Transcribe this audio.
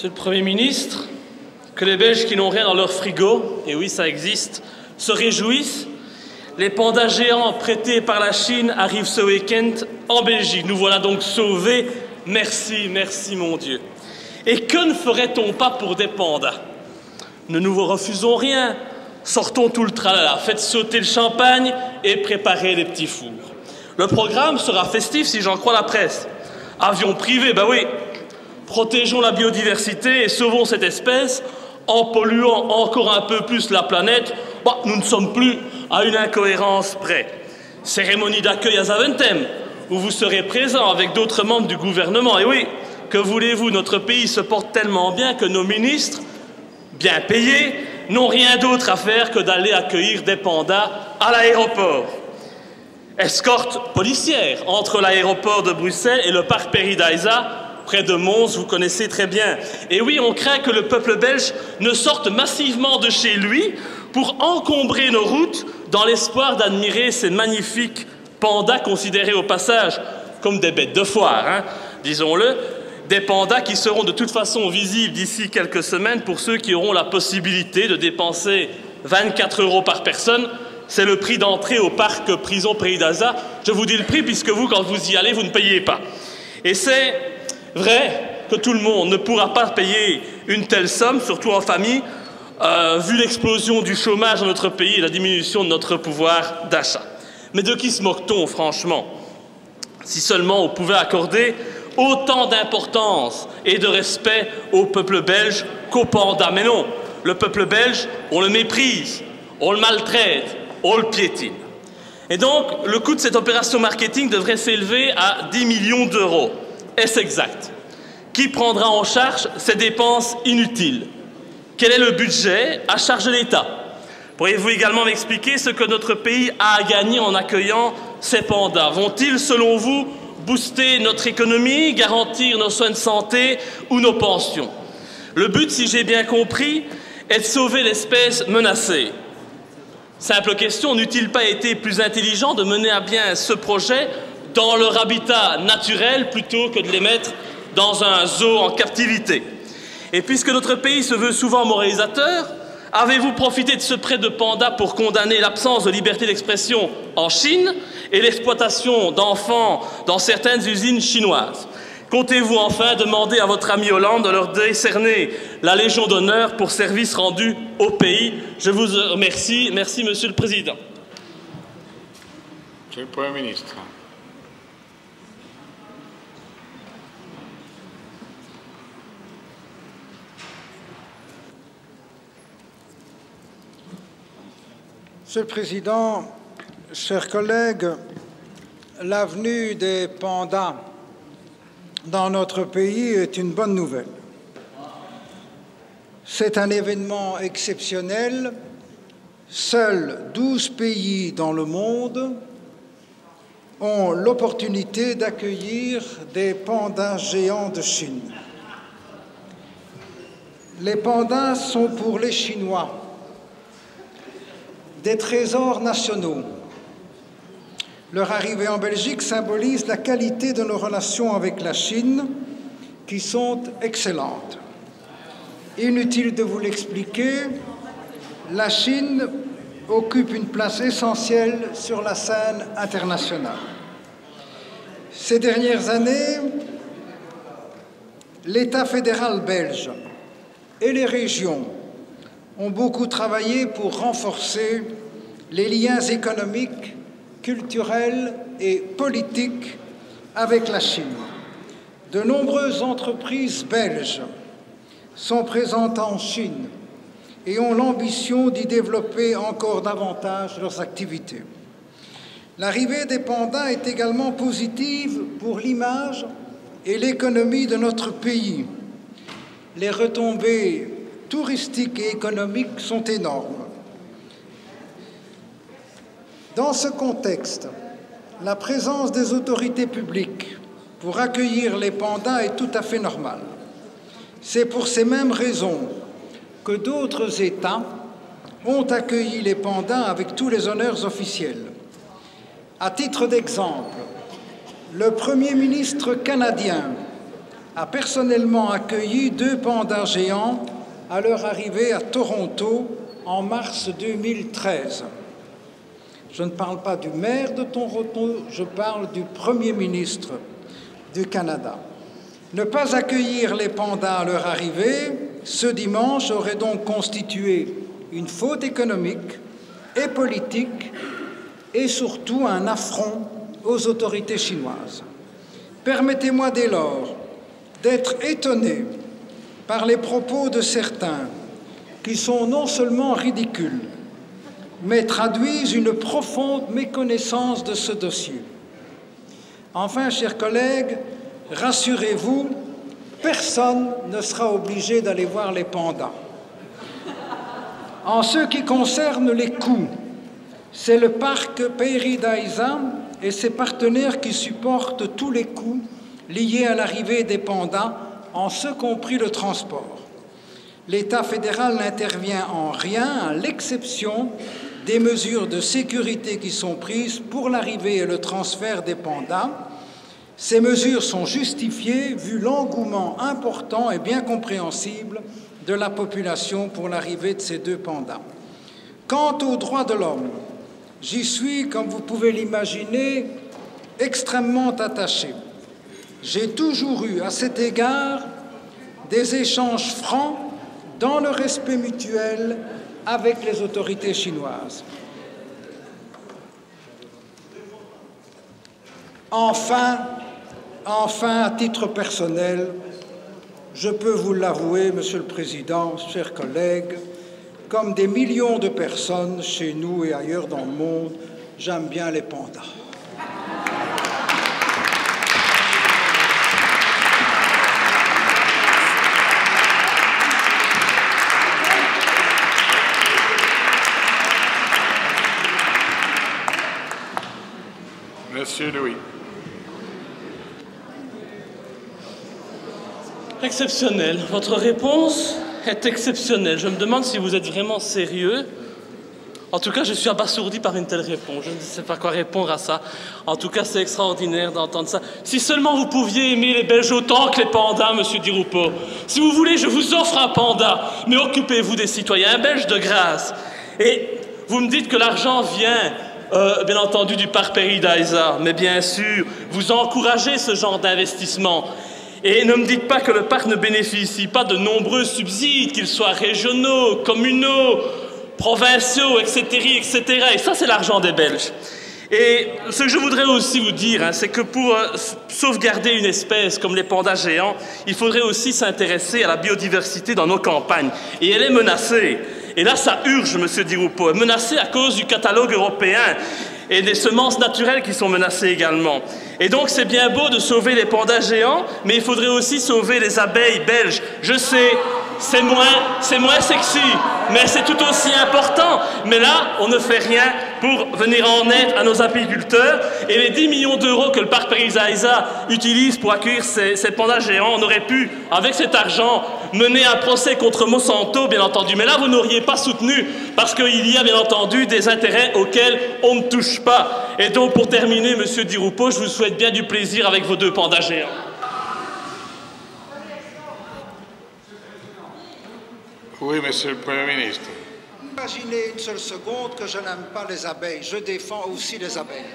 Monsieur le Premier ministre, que les Belges qui n'ont rien dans leur frigo, et oui, ça existe, se réjouissent. Les pandas géants prêtés par la Chine arrivent ce week-end en Belgique. Nous voilà donc sauvés. Merci, merci mon Dieu. Et que ne ferait-on pas pour des pandas? Ne nous refusons rien. Sortons tout le tralala. Faites sauter le champagne et préparez les petits fours. Le programme sera festif si j'en crois la presse. Avion privé, bah oui. Protégeons la biodiversité et sauvons cette espèce en polluant encore un peu plus la planète. Bah, nous ne sommes plus à une incohérence près. Cérémonie d'accueil à Zaventem, où vous serez présents avec d'autres membres du gouvernement. Et oui, que voulez-vous, notre pays se porte tellement bien que nos ministres, bien payés, n'ont rien d'autre à faire que d'aller accueillir des pandas à l'aéroport. Escorte policière entre l'aéroport de Bruxelles et le parc Paradisa, près de Mons, vous connaissez très bien. Et oui, on craint que le peuple belge ne sorte massivement de chez lui pour encombrer nos routes dans l'espoir d'admirer ces magnifiques pandas considérés au passage comme des bêtes de foire, hein, disons-le, des pandas qui seront de toute façon visibles d'ici quelques semaines pour ceux qui auront la possibilité de dépenser 24 € par personne. C'est le prix d'entrée au parc prison Paradisa. Je vous dis le prix puisque vous, quand vous y allez, vous ne payez pas. Et c'est vrai que tout le monde ne pourra pas payer une telle somme, surtout en famille, vu l'explosion du chômage dans notre pays et la diminution de notre pouvoir d'achat. Mais de qui se moque-t-on, franchement? Si seulement on pouvait accorder autant d'importance et de respect au peuple belge qu'aux pandas. Mais non, le peuple belge, on le méprise, on le maltraite, on le piétine. Et donc, le coût de cette opération marketing devrait s'élever à 10 millions d'euros. Est-ce exact? Qui prendra en charge ces dépenses inutiles? Quel est le budget à charge de l'État? Pourriez-vous également m'expliquer ce que notre pays a à gagner en accueillant ces pandas? Vont-ils, selon vous, booster notre économie, garantir nos soins de santé ou nos pensions? Le but, si j'ai bien compris, est de sauver l'espèce menacée. Simple question, n'eût-il pas été plus intelligent de mener à bien ce projet dans leur habitat naturel plutôt que de les mettre dans un zoo en captivité? Et puisque notre pays se veut souvent moralisateur, avez-vous profité de ce prêt de panda pour condamner l'absence de liberté d'expression en Chine et l'exploitation d'enfants dans certaines usines chinoises? Comptez-vous enfin demander à votre ami Hollande de leur décerner la Légion d'honneur pour service rendu au pays? Je vous remercie. Merci, Monsieur le Président. Monsieur le Premier ministre. Monsieur le Président, chers collègues, la venue des pandas dans notre pays est une bonne nouvelle. C'est un événement exceptionnel. Seuls 12 pays dans le monde ont l'opportunité d'accueillir des pandas géants de Chine. Les pandas sont pour les Chinois des trésors nationaux. Leur arrivée en Belgique symbolise la qualité de nos relations avec la Chine, qui sont excellentes. Inutile de vous l'expliquer, la Chine occupe une place essentielle sur la scène internationale. Ces dernières années, l'État fédéral belge et les régions ont beaucoup travaillé pour renforcer les liens économiques, culturels et politiques avec la Chine. De nombreuses entreprises belges sont présentes en Chine et ont l'ambition d'y développer encore davantage leurs activités. L'arrivée des pandas est également positive pour l'image et l'économie de notre pays. Les retombées touristiques et économiques sont énormes. Dans ce contexte, la présence des autorités publiques pour accueillir les pandas est tout à fait normale. C'est pour ces mêmes raisons que d'autres États ont accueilli les pandas avec tous les honneurs officiels. À titre d'exemple, le Premier ministre canadien a personnellement accueilli 2 pandas géants à leur arrivée à Toronto en mars 2013. Je ne parle pas du maire de Toronto, je parle du Premier ministre du Canada. Ne pas accueillir les pandas à leur arrivée, ce dimanche, aurait donc constitué une faute économique et politique et surtout un affront aux autorités chinoises. Permettez-moi dès lors d'être étonné par les propos de certains qui sont non seulement ridicules, mais traduisent une profonde méconnaissance de ce dossier. Enfin, chers collègues, rassurez-vous, personne ne sera obligé d'aller voir les pandas. En ce qui concerne les coûts, c'est le parc Paradisa et ses partenaires qui supportent tous les coûts liés à l'arrivée des pandas, en ce compris le transport. L'État fédéral n'intervient en rien, à l'exception des mesures de sécurité qui sont prises pour l'arrivée et le transfert des pandas. Ces mesures sont justifiées vu l'engouement important et bien compréhensible de la population pour l'arrivée de ces 2 pandas. Quant aux droits de l'homme, j'y suis, comme vous pouvez l'imaginer, extrêmement attaché. J'ai toujours eu, à cet égard, des échanges francs dans le respect mutuel avec les autorités chinoises. Enfin, à titre personnel, je peux vous l'avouer, Monsieur le Président, chers collègues, comme des millions de personnes chez nous et ailleurs dans le monde, j'aime bien les pandas. Monsieur Louis. Exceptionnel. Votre réponse est exceptionnelle. Je me demande si vous êtes vraiment sérieux. En tout cas, je suis abasourdi par une telle réponse. Je ne sais pas quoi répondre à ça. En tout cas, c'est extraordinaire d'entendre ça. Si seulement vous pouviez aimer les Belges autant que les pandas, monsieur Di Rupo. Si vous voulez, je vous offre un panda. Mais occupez-vous des citoyens belges de grâce. Et vous me dites que l'argent vient, bien entendu, du parc Paradisa. Mais bien sûr, vous encouragez ce genre d'investissement. Et ne me dites pas que le parc ne bénéficie pas de nombreux subsides, qu'ils soient régionaux, communaux, provinciaux, etc., etc. Et ça, c'est l'argent des Belges. Et ce que je voudrais aussi vous dire, c'est que pour sauvegarder une espèce comme les pandas géants, il faudrait aussi s'intéresser à la biodiversité dans nos campagnes. Et elle est menacée. Et là, ça urge, monsieur Di Rupo, menacée à cause du catalogue européen et des semences naturelles qui sont menacées également. Et donc, c'est bien beau de sauver les pandas géants, mais il faudrait aussi sauver les abeilles belges. Je sais, c'est moins sexy, mais c'est tout aussi important. Mais là, on ne fait rien pour venir en aide à nos apiculteurs. Et les 10 millions d'euros que le parc Paradisa utilise pour accueillir ces pandas géants, on aurait pu, avec cet argent, mener un procès contre Monsanto, bien entendu. Mais là, vous n'auriez pas soutenu, parce qu'il y a, bien entendu, des intérêts auxquels on ne touche pas. Et donc, pour terminer, monsieur Di Rupo, je vous souhaite bien du plaisir avec vos 2 pandas géants. Oui, monsieur le Premier ministre. Imaginez une seule seconde que je n'aime pas les abeilles. Je défends aussi les abeilles.